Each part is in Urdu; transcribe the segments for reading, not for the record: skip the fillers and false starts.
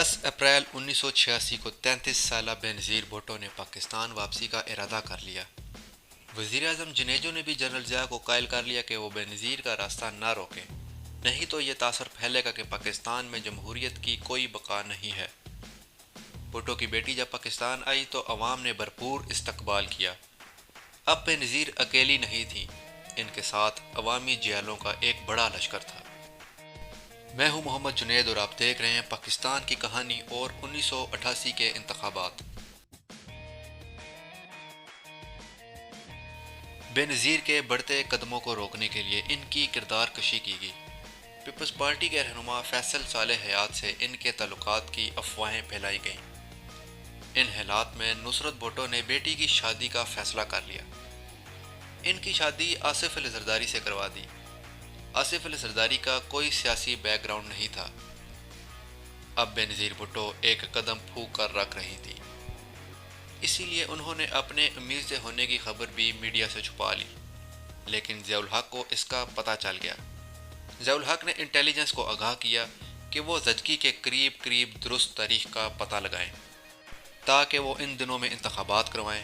10 اپریل 1986 کو 33 سالہ بینظیر بھٹو نے پاکستان واپسی کا ارادہ کر لیا۔ وزیر اعظم جنیجو نے بھی جنرل ضیاء کو قائل کر لیا کہ وہ بینظیر کا راستہ نہ روکیں، نہیں تو یہ تاثر پھیلے گا کہ پاکستان میں جمہوریت کی کوئی بقا نہیں ہے۔ بھٹو کی بیٹی جب پاکستان آئی تو عوام نے بھرپور استقبال کیا۔ اب بینظیر اکیلی نہیں تھیں، ان کے ساتھ عوامی جیلوں کا ایک بڑا لشکر تھا۔ میں ہوں محمد جنید اور آپ دیکھ رہے ہیں پاکستان کی کہانی اور 1988 کے انتخابات۔ بینظیر کے بڑھتے قدموں کو روکنے کے لیے ان کی کردار کشی کی گئی۔ پیپلز پارٹی کے رہنما فیصل صالح حیات سے ان کے تعلقات کی افواہیں پھیلائی گئیں۔ ان حالات میں نصرت بھٹو نے بیٹی کی شادی کا فیصلہ کر لیا۔ ان کی شادی آصف علی زرداری سے کروا دی۔ آصف علی زرداری کا کوئی سیاسی بیک گراؤنڈ نہیں تھا۔ اب بینظیر بھٹو ایک قدم پھونک کر رکھ رہی تھی، اسی لیے انہوں نے اپنے امیر سے ہونے کی خبر بھی میڈیا سے چھپا لی، لیکن ضیاء الحق کو اس کا پتہ چل گیا۔ ضیاء الحق نے انٹیلیجنس کو آگاہ کیا کہ وہ زچگی کے قریب درست تاریخ کا پتہ لگائیں تاکہ وہ ان دنوں میں انتخابات کروائیں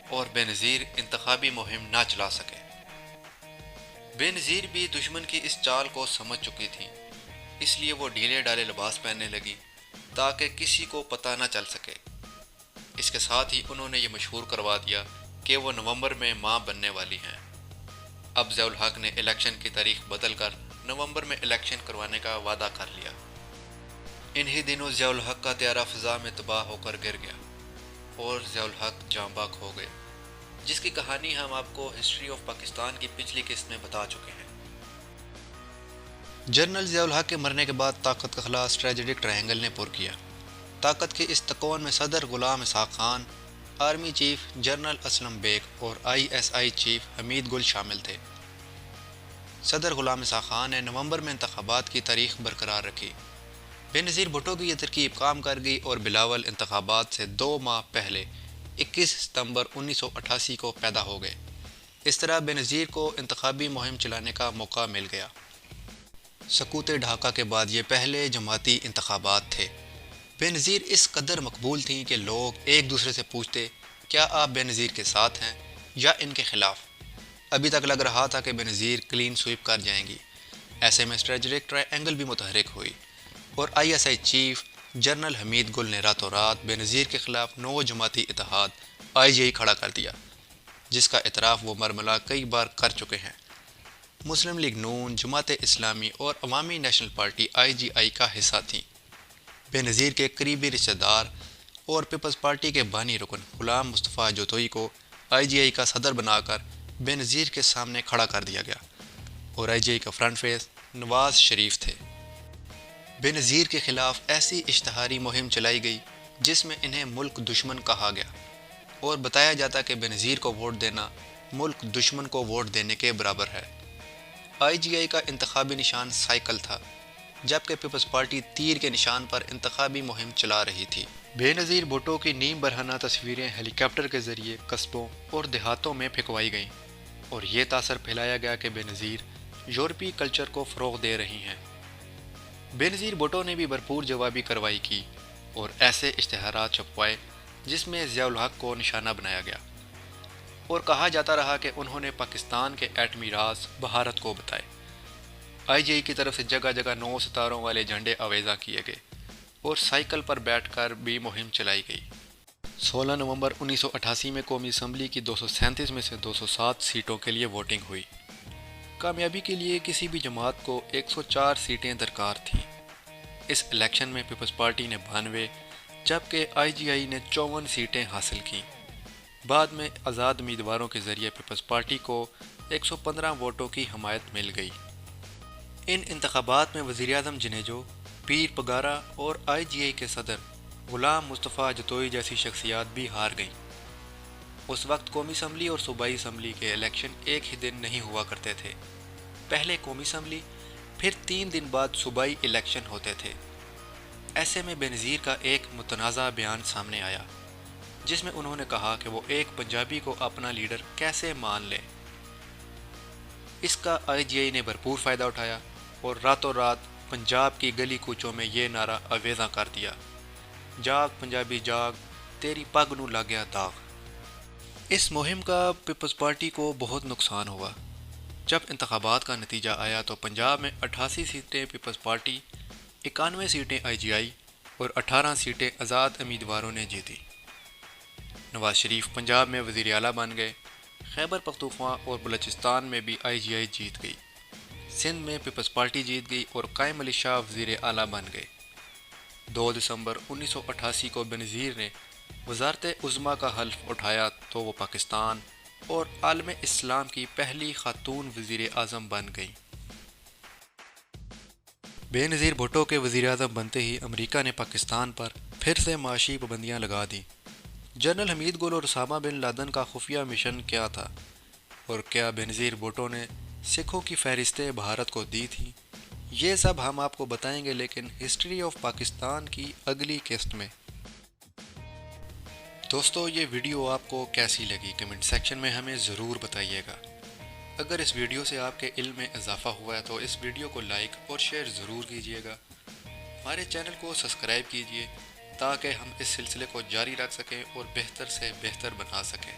اور بینظیر انتخابی مہم نہ چلا سکے۔ بینظیر بھی دشمن کی اس چال کو سمجھ چکی تھی، اس لیے وہ ڈھیلے ڈالے لباس پہننے لگی تاکہ کسی کو پتہ نہ چل سکے۔ اس کے ساتھ ہی انہوں نے یہ مشہور کروا دیا کہ وہ نومبر میں ماں بننے والی ہیں۔ اب ضیاء الحق نے الیکشن کی تاریخ بدل کر نومبر میں الیکشن کروانے کا وعدہ کر لیا۔ انہی دنوں ضیاء الحق کا طیارہ فضا میں تباہ ہو کر گر گیا اور ضیاء الحق جاں بحق ہو گئے، جس کی کہانی ہم آپ کو ہسٹری آف پاکستان کی پچھلی قسط میں بتا چکے ہیں۔ جنرل ضیاء الحق کے مرنے کے بعد طاقت کا خلاص ٹریجڈک ٹرائنگل نے پر کیا۔ طاقت کے اس تکون میں صدر Ghulam Ishaq Khan, army chief general Aslam Beg اور ISI چیف حمید گل شامل تھے۔ صدر غلام اسحاق خان نے نومبر میں انتخابات کی تاریخ برقرار رکھی۔ بینظیر بھٹو کی یہ ترکیب کام کر گئی اور بلاول انتخابات سے 2 ماہ پہلے 21 ستمبر 1988 کو پیدا ہو گئے۔ اس طرح بینظیر کو انتخابی مہم چلانے کا موقع مل گیا۔ سقوط ڈھاکہ کے بعد یہ پہلے جماعتی انتخابات تھے۔ بینظیر اس قدر مقبول تھیں کہ لوگ ایک دوسرے سے پوچھتے، کیا آپ بینظیر کے ساتھ ہیں یا ان کے خلاف؟ ابھی تک لگ رہا تھا کہ بینظیر کلین سویپ کر جائیں گی۔ ایسے میں اسٹریٹجک ٹرائی اینگل بھی متحرک ہوئی اور ISI چیف جنرل حمید گل نے راتوں رات بینظیر کے خلاف نو جماعتی اتحاد IGI کھڑا کر دیا، جس کا اعتراف وہ مرملا کئی بار کر چکے ہیں۔ مسلم لیگ نون، جماعت اسلامی اور عوامی نیشنل پارٹی IGI کا حصہ تھیں۔ بینظیر کے قریبی رشتہ دار اور پیپلز پارٹی کے بانی رکن غلام مصطفیٰ جوتوئی کو IGI کا صدر بنا کر بینظیر کے سامنے کھڑا کر دیا گیا اور IGI کا فرنٹ فیس نواز شریف تھے۔ بینظیر کے خلاف ایسی اشتہاری مہم چلائی گئی جس میں انہیں ملک دشمن کہا گیا اور بتایا جاتا کہ بینظیر کو ووٹ دینا ملک دشمن کو ووٹ دینے کے برابر ہے۔ IGI کا انتخابی نشان سائیکل تھا، جبکہ پیپلز پارٹی تیر کے نشان پر انتخابی مہم چلا رہی تھی۔ بینظیر بھٹو کی نیم برہنہ تصویریں ہیلی کاپٹر کے ذریعے قصبوں اور دیہاتوں میں پھینکوائی گئیں اور یہ تاثر پھیلایا گیا کہ بینظیر یورپی کلچر کو فروغ دے رہی ہیں۔ بینظیر بھٹو نے بھی بھرپور جوابی کارروائی کی اور ایسے اشتہارات چھپوائے جس میں ضیاء الحق کو نشانہ بنایا گیا اور کہا جاتا رہا کہ انہوں نے پاکستان کے ایٹمی راز بھارت کو بتائے۔ IGI کی طرف سے جگہ جگہ 9 ستاروں والے جھنڈے آویزاں کیے گئے اور سائیکل پر بیٹھ کر بھی مہم چلائی گئی۔ 16 نومبر 1988 میں قومی اسمبلی کی 237 میں سے 207 سیٹوں کے لیے ووٹنگ ہوئی۔ کامیابی کے لیے کسی بھی جماعت کو 104 سیٹیں درکار تھیں۔ اس الیکشن میں پیپلز پارٹی نے 92 جبکہ IGI نے 54 سیٹیں حاصل کیں۔ بعد میں آزاد امیدواروں کے ذریعے پیپلز پارٹی کو 115 ووٹوں کی حمایت مل گئی۔ ان انتخابات میں وزیر اعظم جنیجو، پیر پگارا اور IGI کے صدر غلام مصطفیٰ جتوئی جیسی شخصیات بھی ہار گئیں۔ اس وقت قومی اسمبلی اور صوبائی اسمبلی کے الیکشن ایک ہی دن نہیں ہوا کرتے تھے۔ پہلے قومی اسمبلی، پھر 3 دن بعد صوبائی الیکشن ہوتے تھے۔ ایسے میں بینظیر کا ایک متنازع بیان سامنے آیا جس میں انہوں نے کہا کہ وہ ایک پنجابی کو اپنا لیڈر کیسے مان لیں۔ اس کا IGI نے بھرپور فائدہ اٹھایا اور راتوں رات پنجاب کی گلی کوچوں میں یہ نعرہ آویزاں کر دیا، جاگ پنجابی جاگ، تیری پگ نو لگ گیا داغ۔ اس مہم کا پیپلز پارٹی کو بہت نقصان ہوا۔ جب انتخابات کا نتیجہ آیا تو پنجاب میں 88 سیٹیں پیپلز پارٹی، 91 سیٹیں آئی جی آئی اور 18 سیٹیں آزاد امیدواروں نے جیتی۔ نواز شریف پنجاب میں وزیر اعلیٰ بن گئے۔ خیبر پختونخوا اور بلوچستان میں بھی آئی جی آئی جیت گئی۔ سندھ میں پیپلز پارٹی جیت گئی اور قائم علی شاہ وزیر اعلیٰ بن گئے۔ 2 دسمبر 1988 کو بینظیر نے وزارت عظمیٰ کا حلف اٹھایا تو وہ پاکستان اور عالم اسلام کی پہلی خاتون وزیر اعظم بن گئیں۔ بے نظیر بھٹو کے وزیر اعظم بنتے ہی امریکہ نے پاکستان پر پھر سے معاشی پابندیاں لگا دیں۔ جنرل حمید گل اور اسامہ بن لادن کا خفیہ مشن کیا تھا، اور کیا بے نظیر بھٹو نے سکھوں کی فہرستیں بھارت کو دی تھیں؟ یہ سب ہم آپ کو بتائیں گے، لیکن ہسٹری آف پاکستان کی اگلی قسط میں۔ دوستو، یہ ویڈیو آپ کو کیسی لگی کمنٹ سیکشن میں ہمیں ضرور بتائیے گا۔ اگر اس ویڈیو سے آپ کے علم میں اضافہ ہوا ہے تو اس ویڈیو کو لائک اور شیئر ضرور کیجیے گا۔ ہمارے چینل کو سبسکرائب کیجیے تاکہ ہم اس سلسلے کو جاری رکھ سکیں اور بہتر سے بہتر بنا سکیں۔